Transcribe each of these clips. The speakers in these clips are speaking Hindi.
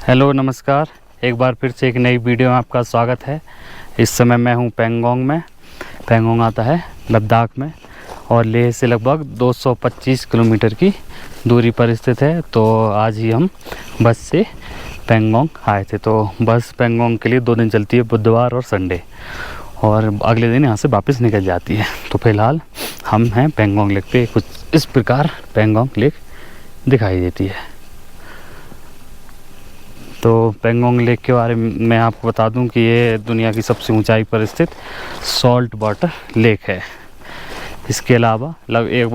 हेलो नमस्कार, एक बार फिर से एक नई वीडियो में आपका स्वागत है। इस समय मैं हूं पैंगोंग में। पैंगोंग आता है लद्दाख में और लेह से लगभग 225 किलोमीटर की दूरी पर स्थित है। तो आज ही हम बस से पैंगोंग आए थे। तो बस पैंगोंग के लिए 2 दिन चलती है, बुधवार और संडे, और अगले दिन यहाँ से वापस निकल जाती है। तो फिलहाल हम हैं पैंगोंग लेक पे। कुछ इस प्रकार पैंगोंग लेक दिखाई देती है। तो पैंगोंग लेक के बारे में मैं आपको बता दूं कि ये दुनिया की सबसे ऊंचाई पर स्थित सॉल्ट वाटर लेक है। इसके अलावा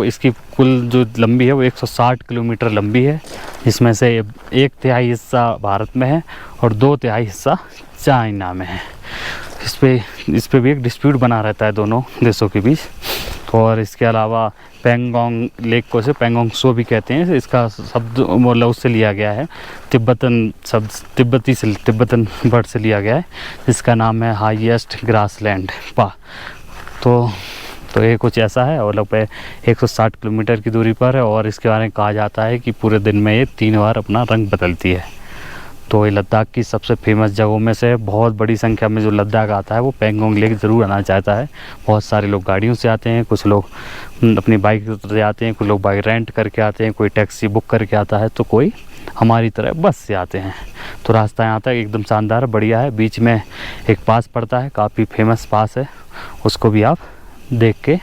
इसकी कुल जो लंबी है वो 160 किलोमीटर लंबी है, जिसमें से 1/3 हिस्सा भारत में है और 2/3 हिस्सा चाइना में है। इस पे भी एक डिस्प्यूट बना रहता है दोनों देशों के बीच। और इसके अलावा पैंगोंग लेक को से पैंगोंग सो भी कहते हैं। इसका शब्द मतलब उससे लिया गया है, तिब्बतन वर्ड से लिया गया है, जिसका नाम है हाईएस्ट ग्रासलैंड पा। तो ये कुछ ऐसा है और लगभग 160 किलोमीटर की दूरी पर है। और इसके बारे में कहा जाता है कि पूरे दिन में ये 3 बार अपना रंग बदलती है। तो ये लद्दाख की सबसे फेमस जगहों में से बहुत बड़ी संख्या में जो लद्दाख आता है वो पैंगोंग लेक ज़रूर आना चाहता है। बहुत सारे लोग गाड़ियों से आते हैं, कुछ लोग अपनी बाइक से आते हैं, कुछ लोग बाइक रेंट करके आते हैं, कोई टैक्सी बुक करके आता है, तो कोई हमारी तरह बस से आते हैं। तो रास्ता यहाँ तक एकदम शानदार बढ़िया है। बीच में एक पास पड़ता है, काफ़ी फेमस पास है, उसको भी आप देख के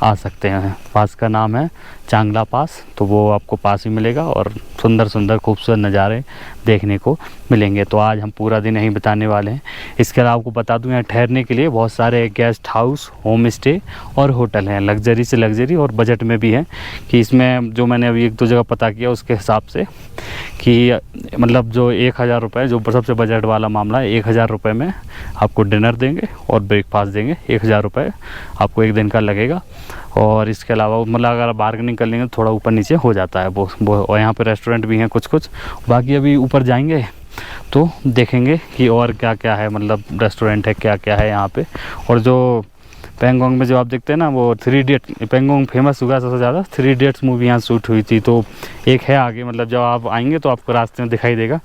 आ सकते हैं। पास का नाम है चांगला पास। तो वो आपको पास ही मिलेगा और सुंदर सुंदर खूबसूरत नज़ारे देखने को मिलेंगे। तो आज हम पूरा दिन यहीं बिताने वाले हैं। इसके अलावा आपको बता दूं, यहाँ ठहरने के लिए बहुत सारे गेस्ट हाउस, होम स्टे और होटल हैं, लग्जरी से लग्जरी और बजट में भी हैं। कि इसमें जो मैंने अभी 1-2 जगह पता किया उसके हिसाब से कि मतलब जो 1000 रुपये, जो सबसे बजट वाला मामला है, 1000 रुपये में आपको डिनर देंगे और ब्रेकफास्ट देंगे। 1000 रुपये आपको एक दिन का लगेगा। और इसके अलावा मतलब अगर बार्गेनिंग कर लेंगे तो थोड़ा ऊपर नीचे हो जाता है वो। और यहाँ पे रेस्टोरेंट भी हैं कुछ। बाकी अभी ऊपर जाएंगे तो देखेंगे कि और क्या क्या है, मतलब रेस्टोरेंट है क्या क्या है यहाँ पे। और जो पैंगोंग में जो आप देखते हैं ना, वो 3 इडियट, पैंगोंग फेमस हुआ सबसे ज़्यादा 3 इडियट्स मूवी यहाँ शूट हुई थी। तो एक है आगे, मतलब जब आप आएंगे तो आपको रास्ते में दिखाई देगा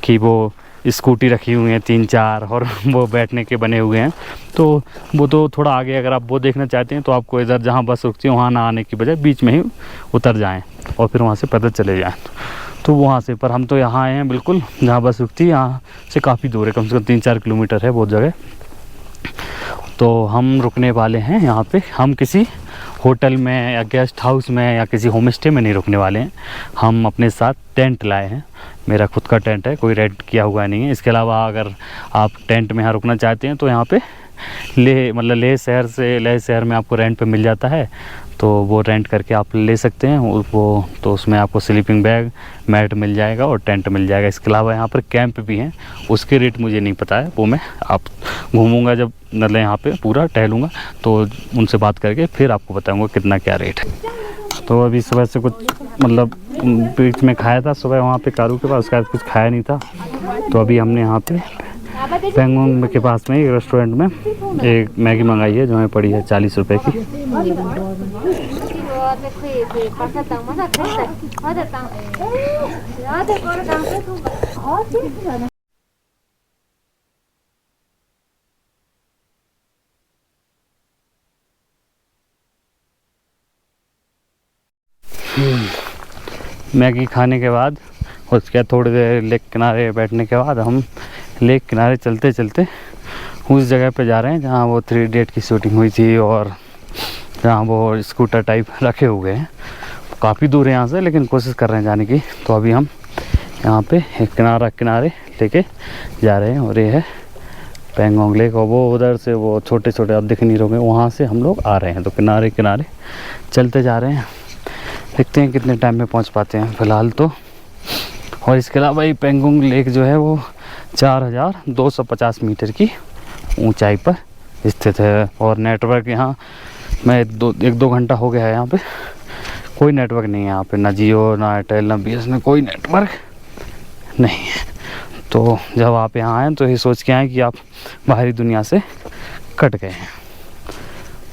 कि वो स्कूटी रखी हुई हैं 3-4 और वो बैठने के बने हुए हैं। तो वो तो थोड़ा आगे, अगर आप वो देखना चाहते हैं तो आपको इधर जहाँ बस रुकती है वहाँ ना आने की बजाय बीच में ही उतर जाएं और फिर वहाँ से पैदल चले जाएं। तो वहाँ से, पर हम तो यहाँ आए हैं बिल्कुल जहाँ बस रुकती है, यहाँ से काफ़ी दूर है, कम से कम 3-4 किलोमीटर है बहुत जगह। तो हम रुकने वाले हैं यहाँ पे। हम किसी होटल में या गेस्ट हाउस में या किसी होम स्टे में नहीं रुकने वाले हैं। हम अपने साथ टेंट लाए हैं। मेरा खुद का टेंट है, कोई रेंट किया हुआ नहीं है। इसके अलावा अगर आप टेंट में यहाँ रुकना चाहते हैं तो यहाँ पे लेह शहर में आपको रेंट पे मिल जाता है। तो वो रेंट करके आप ले सकते हैं वो। तो उसमें आपको स्लीपिंग बैग, मैट मिल जाएगा और टेंट मिल जाएगा। इसके अलावा यहाँ पर कैंप भी हैं, उसके रेट मुझे नहीं पता है, वो मैं आप घूमूंगा जब मतलब यहाँ पे पूरा टहलूँगा तो उनसे बात करके फिर आपको बताऊँगा कितना क्या रेट है। तो अभी सुबह से कुछ मतलब बीच में खाया था सुबह वहाँ पे कारू के पास, उसके बाद कुछ खाया नहीं था। तो अभी हमने यहाँ पे पैंगोंग के पास में एक रेस्टोरेंट में एक मैगी मंगाई है, जो हमें पड़ी है 40 रुपये की। मैगी खाने के बाद उसके थोड़ी देर लेक किनारे बैठने के बाद हम लेक किनारे चलते चलते उस जगह पे जा रहे हैं जहाँ वो 3 इडियट की शूटिंग हुई थी और जहाँ वो स्कूटर टाइप रखे हुए हैं। काफ़ी दूर है यहाँ से, लेकिन कोशिश कर रहे हैं जाने की। तो अभी हम यहाँ पे एक किनारे लेके जा रहे हैं और ये है पैंगोंग लेक। और वो उधर से वो छोटे छोटे आप दिख नहीं रहोगे, वहाँ से हम लोग आ रहे हैं। तो किनारे चलते जा रहे हैं, देखते हैं कितने टाइम में पहुँच पाते हैं फ़िलहाल तो। और इसके अलावा ये पैंगोंग लेक जो है वो 4250 मीटर की ऊंचाई पर स्थित है। और नेटवर्क यहाँ मैं 1-2 घंटा हो गया है, यहाँ पे कोई नेटवर्क नहीं है। यहाँ पे ना जियो, ना एयरटेल, ना BSNL, कोई नेटवर्क नहीं है। तो जब आप यहाँ आएँ तो ये सोच के आएँ कि आप बाहरी दुनिया से कट गए हैं,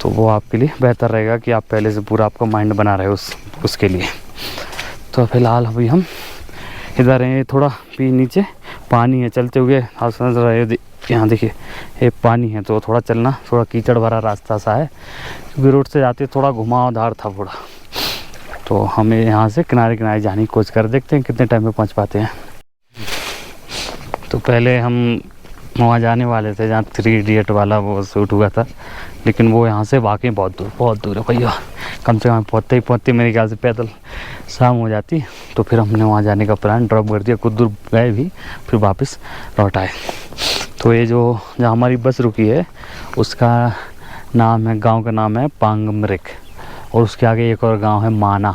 तो वो आपके लिए बेहतर रहेगा कि आप पहले से पूरा आपका माइंड बना रहे उसके लिए। तो फ़िलहाल अभी हम इधर हैं, थोड़ा भी नीचे पानी है चलते हुए, आप समझ रहे हो, यहाँ देखिए ये पानी है, तो थोड़ा चलना थोड़ा कीचड़ भरा रास्ता सा है क्योंकि रोड से जाते थोड़ा घुमावदार था थोड़ा। तो हमें यहाँ से किनारे किनारे जाने की कोशिश कर, देखते हैं कितने टाइम में पहुँच पाते हैं। तो पहले हम वहाँ जाने वाले थे जहाँ 3 इडियट वाला वो शूट हुआ था, लेकिन वो यहाँ से वाकई बहुत दूर है भैया। कम से कम पहुँचते मेरे ख्याल से पैदल शाम हो जाती। तो फिर हमने वहाँ जाने का प्लान ड्रॉप कर दिया, कुछ दूर गए भी फिर वापस लौट आए। तो ये जो जहाँ हमारी बस रुकी है उसका नाम है, गांव का नाम है पांगमरिक, और उसके आगे एक और गांव है माना,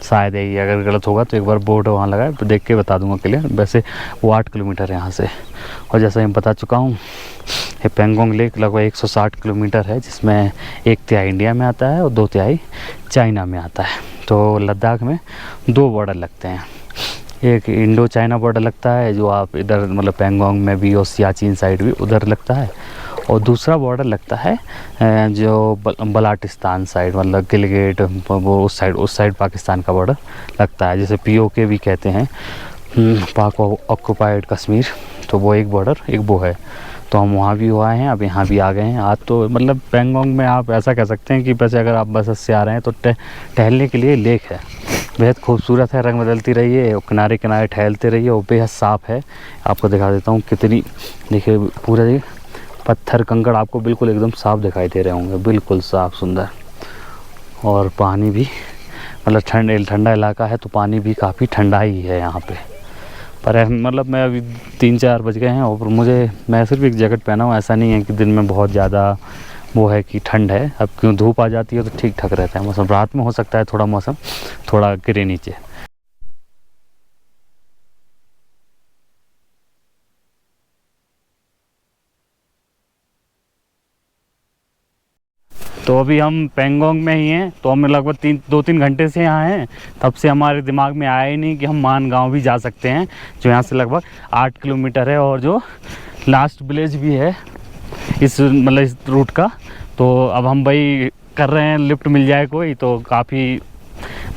शायद यही, अगर गलत होगा तो एक बार बोर्ड वहाँ लगा है तो देख के बता दूंगा क्लियर। वैसे वो 8 किलोमीटर है यहाँ से, और जैसा मैं बता चुका हूँ ये पेंगोंग लेक लगभग 160 किलोमीटर है, जिसमें 1/3 इंडिया में आता है और 2/3 चाइना में आता है। तो लद्दाख में 2 बॉर्डर लगते हैं, एक इंडो चाइना बॉर्डर लगता है जो आप इधर मतलब पेंगोंग में भी और सियाचिन साइड भी उधर लगता है, और दूसरा बॉर्डर लगता है जो बलाटिस्तान साइड मतलब गिलगिट वो उस साइड पाकिस्तान का बॉर्डर लगता है, जैसे POK भी कहते हैं, पाक ऑक्युपाइड कश्मीर। तो वो एक बॉर्डर एक वो है। तो हम वहाँ भी हुआ हैं, अब यहाँ भी आ गए हैं। आज तो मतलब पेंगोंग में आप ऐसा कह सकते हैं कि वैसे अगर आप बस से आ रहे हैं तो टहलने के लिए लेक है, बेहद खूबसूरत है, रंग बदलती रही है, किनारे किनारे टहलते रहिए, और बेहद साफ़ है। आपको दिखा देता हूँ कितनी, देखिए पूरा देखिए पत्थर कंकड़ आपको बिल्कुल एकदम साफ़ दिखाई दे रहे होंगे, बिल्कुल साफ़ सुंदर। और पानी भी मतलब ठंडा इलाका है तो पानी भी काफ़ी ठंडा ही है यहाँ पे। पर मतलब मैं अभी 3-4 बज गए हैं और मैं सिर्फ एक जैकेट पहना हूँ, ऐसा नहीं है कि दिन में बहुत ज़्यादा वो है कि ठंड है। अब क्यों धूप आ जाती है तो ठीक ठाक रहता है मौसम, रात में हो सकता है थोड़ा मौसम थोड़ा गिरे नीचे। तो अभी हम पेंगोंग में ही हैं, तो हम लगभग 2-3 घंटे से यहाँ हैं। तब से हमारे दिमाग में आया ही नहीं कि हम मान गांव भी जा सकते हैं, जो यहाँ से लगभग 8 किलोमीटर है, और जो लास्ट विलेज भी है इस रूट का। तो अब हम भाई कर रहे हैं, लिफ्ट मिल जाए कोई तो काफ़ी,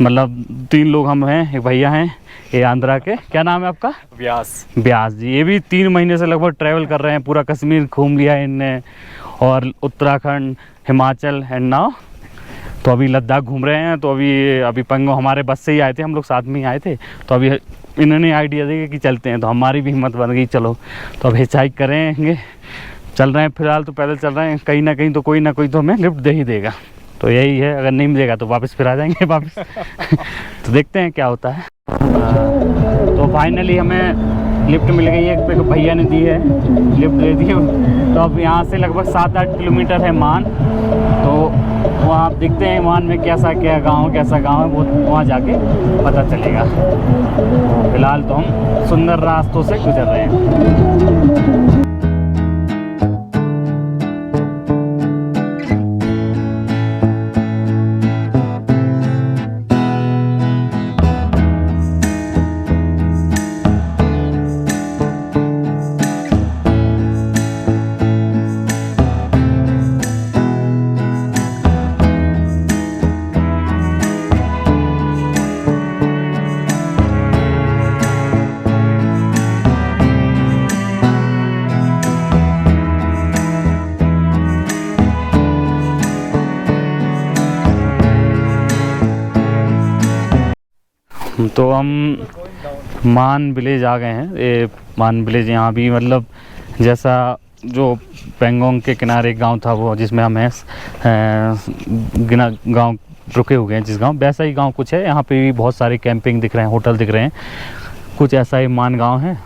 मतलब 3 लोग हम हैं, एक भैया हैं ये आंध्रा के, क्या नाम है आपका? व्यास जी। ये भी 3 महीने से लगभग ट्रैवल कर रहे हैं, पूरा कश्मीर घूम लिया है इनने, और उत्तराखंड, हिमाचल एंड नाउ तो अभी लद्दाख घूम रहे हैं। तो अभी पेंगोंग हमारे बस से ही आए थे, हम लोग साथ में ही आए थे। तो अभी इन्होंने आइडिया दिया कि चलते हैं, तो हमारी भी हिम्मत बन गई, चलो। तो अब हिचहाइक करेंगे, चल रहे हैं फिलहाल तो पैदल चल रहे हैं, कहीं ना कहीं तो कोई ना कोई तो हमें लिफ्ट दे ही देगा। तो यही है, अगर नहीं मिलेगा तो वापस फिर आ जाएंगे वापस। तो देखते हैं क्या होता है। तो फाइनली हमें लिफ्ट मिल गई है, एक भैया ने दी है, लिफ्ट दे दी। तो अब यहाँ से लगभग 7-8 किलोमीटर है मान। तो वहाँ आप देखते हैं मान में कैसा गांव है, वो वहाँ जाके पता चलेगा। फिलहाल तो हम सुंदर रास्तों से गुजर रहे हैं। तो हम मान विलेज आ गए हैं। ये मान विलेज यहाँ भी मतलब जैसा जो पेंगोंग के किनारे एक गांव था वो जिसमें हम गांव रुके हुए हैं, जिस गांव वैसा ही गांव कुछ है। यहाँ पे भी बहुत सारे कैंपिंग दिख रहे हैं, होटल दिख रहे हैं, कुछ ऐसा ही मान गांव है।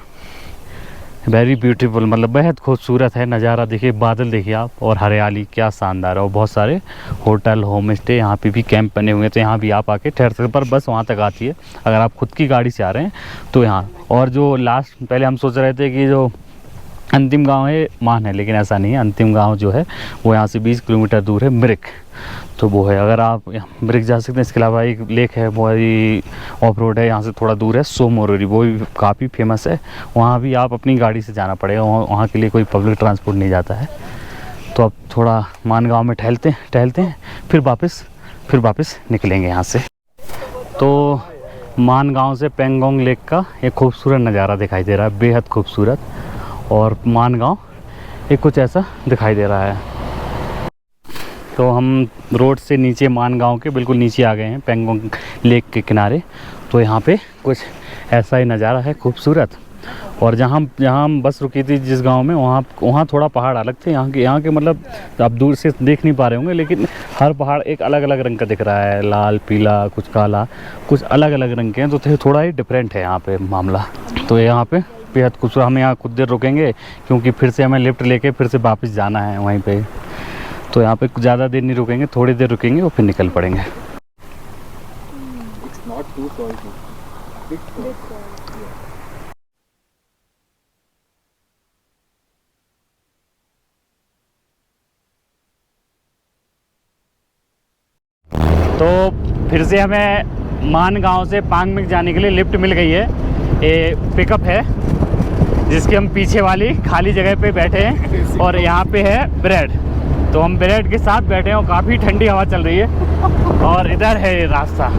वेरी ब्यूटीफुल, मतलब बेहद खूबसूरत है नज़ारा। देखिए बादल देखिए आप, और हरियाली क्या शानदार है, और बहुत सारे होटल होम स्टे यहाँ पे भी कैंप बने हुए हैं। तो यहाँ भी आप आके ठहर सकते, पर बस वहाँ तक आती है। अगर आप खुद की गाड़ी से आ रहे हैं तो यहाँ, और जो लास्ट पहले हम सोच रहे थे कि जो अंतिम गांव है मान है, लेकिन ऐसा नहीं है। अंतिम गांव जो है वो यहाँ से 20 किलोमीटर दूर है, मिरिक। तो वो है, अगर आप मिरिक जा सकते हैं। इसके अलावा एक लेक है, वो ऑफ रोड है, यहाँ से थोड़ा दूर है, सोमोरोरी, वो भी काफ़ी फेमस है। वहाँ भी आप अपनी गाड़ी से जाना पड़ेगा, वहाँ के लिए कोई पब्लिक ट्रांसपोर्ट नहीं जाता है। तो अब थोड़ा मान गाँव में टहलते हैं, फिर वापस निकलेंगे यहाँ से। तो मानगांव से पेंगोंग लेक का एक खूबसूरत नज़ारा दिखाई दे रहा है, बेहद खूबसूरत। और मानगांव एक कुछ ऐसा दिखाई दे रहा है। तो हम रोड से नीचे मानगांव के बिल्कुल नीचे आ गए हैं, पेंगोंग लेक के किनारे। तो यहाँ पे कुछ ऐसा ही नज़ारा है खूबसूरत। और जहाँ हम बस रुकी थी जिस गांव में, वहाँ थोड़ा पहाड़ अलग थे। यहाँ के मतलब आप दूर से देख नहीं पा रहे होंगे, लेकिन हर पहाड़ एक अलग अलग रंग का दिख रहा है, लाल, पीला, कुछ काला, कुछ अलग अलग रंग के हैं। तो थोड़ा ही डिफरेंट है यहाँ पे मामला। तो यहाँ पे बेहद खूबसूरत। हम यहाँ कुछ देर रुकेंगे क्योंकि फिर से हमें लिफ्ट लेके फिर से वापस जाना है वहीं पे। तो यहाँ पे ज़्यादा देर नहीं रुकेंगे, थोड़ी देर रुकेंगे और फिर निकल पड़ेंगे। तो फिर से हमें मानगांव से पांगमिंग जाने के लिए लिफ्ट मिल गई है। ये पिकअप है जिसके हम पीछे वाली खाली जगह पे बैठे हैं और यहाँ पे है ब्रेड। तो हम ब्रेड के साथ बैठे हैं और काफ़ी ठंडी हवा चल रही है और इधर है ये रास्ता।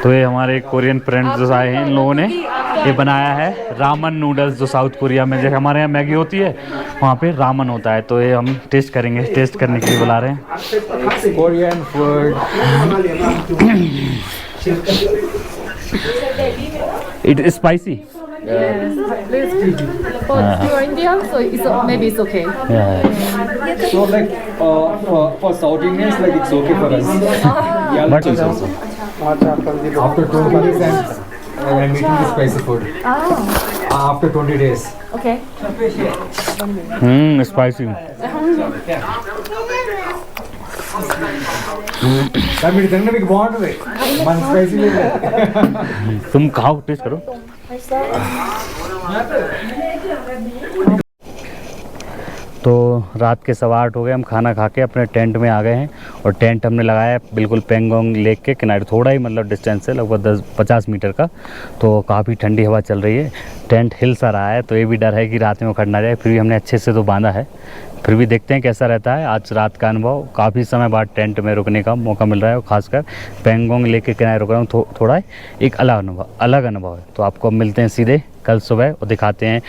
तो ये हमारे कोरियन फ्रेंड्स जो आए हैं, इन लोगों ने ये बनाया है रामन नूडल्स। जो साउथ कोरिया में जैसे हमारे यहाँ मैगी होती है, वहाँ पे रामन होता है। तो ये हम टेस्ट करेंगे, टेस्ट करने के लिए बुला रहे हैं। Korean food. It is spicy. Yes, for you're Indian, so maybe it's okay. So like for South Indians, like it's okay for us. Yeah, But it's also after 20 days I'm eating the spicy food. After 20 days. Okay. Spicy. మీరు తిన్న మీకు బాగుంటుంది మన స్పైసీ లేదు तुम खाओ, टेस्ट करो। तो रात के 8:15 हो गए, हम खाना खा के अपने टेंट में आ गए हैं। और टेंट हमने लगाया है बिल्कुल पेंगोंग लेक के किनारे, थोड़ा ही मतलब डिस्टेंस है, लगभग 10-50 मीटर का। तो काफ़ी ठंडी हवा चल रही है, टेंट हिल सा रहा है। तो ये भी डर है कि रात में उखड़ ना जाए, फिर भी हमने अच्छे से तो बांधा है। फिर भी देखते हैं कैसा रहता है आज रात का अनुभव। काफ़ी समय बाद टेंट में रुकने का मौका मिल रहा है और ख़ासकर पेंगोंग लेक के किनारे रुक रहा हूँ। थोड़ा एक अलग अनुभव है। तो आपको मिलते हैं सीधे कल सुबह और दिखाते हैं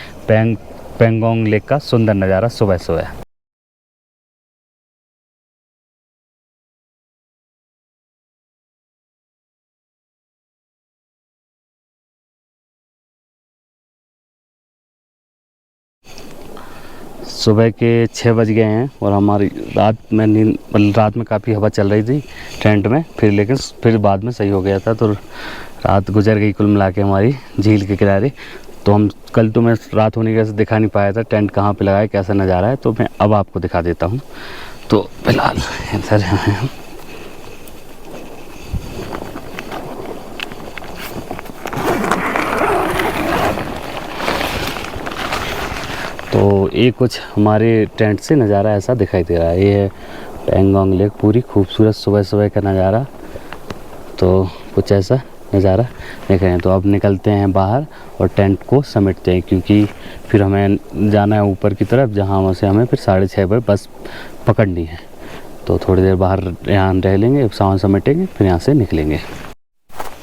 पेंगोंग लेक का सुंदर नज़ारा सुबह सुबह। सुबह के 6 बज गए हैं और हमारी रात में काफ़ी हवा चल रही थी टेंट में, फिर बाद में सही हो गया था। तो रात गुजर गई कुल मिला के हमारी झील के किनारे। तो कल तो मैं रात होने की वजह से दिखा नहीं पाया था टेंट कहाँ पे लगाया, कैसा नज़ारा है। तो मैं अब आपको दिखा देता हूँ। तो फिलहाल इधर हैं। तो ये कुछ हमारे टेंट से नज़ारा ऐसा दिखाई दे रहा है। ये है पेंगोंग लेक, पूरी खूबसूरत सुबह सुबह का नज़ारा। तो कुछ ऐसा नज़ारा देख रहे हैं। तो अब निकलते हैं बाहर और टेंट को समेटते हैं, क्योंकि फिर हमें जाना है ऊपर की तरफ, जहाँ से हमें फिर 6:30 बजे बस पकड़नी है। तो थोड़ी देर बाहर यहाँ रह लेंगे, सामान समेटेंगे, फिर यहाँ से निकलेंगे।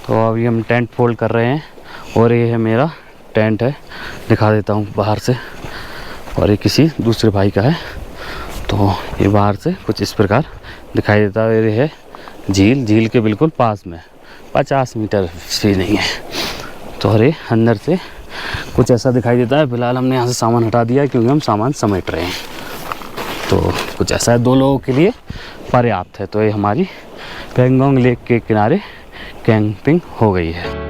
तो अभी हम टेंट फोल्ड कर रहे हैं और ये है मेरा टेंट है, दिखा देता हूँ बाहर से। और ये किसी दूसरे भाई का है। तो ये बाहर से कुछ इस प्रकार दिखाई देता है। ये है झील के बिल्कुल पास में, 50 मीटर भी नहीं है। तो अरे अंदर से कुछ ऐसा दिखाई देता है। फिलहाल हमने यहाँ से सामान हटा दिया है क्योंकि हम सामान समेट रहे हैं। तो कुछ ऐसा है, 2 लोगों के लिए पर्याप्त है। तो ये हमारी पेंगोंग लेक के किनारे कैंपिंग हो गई है।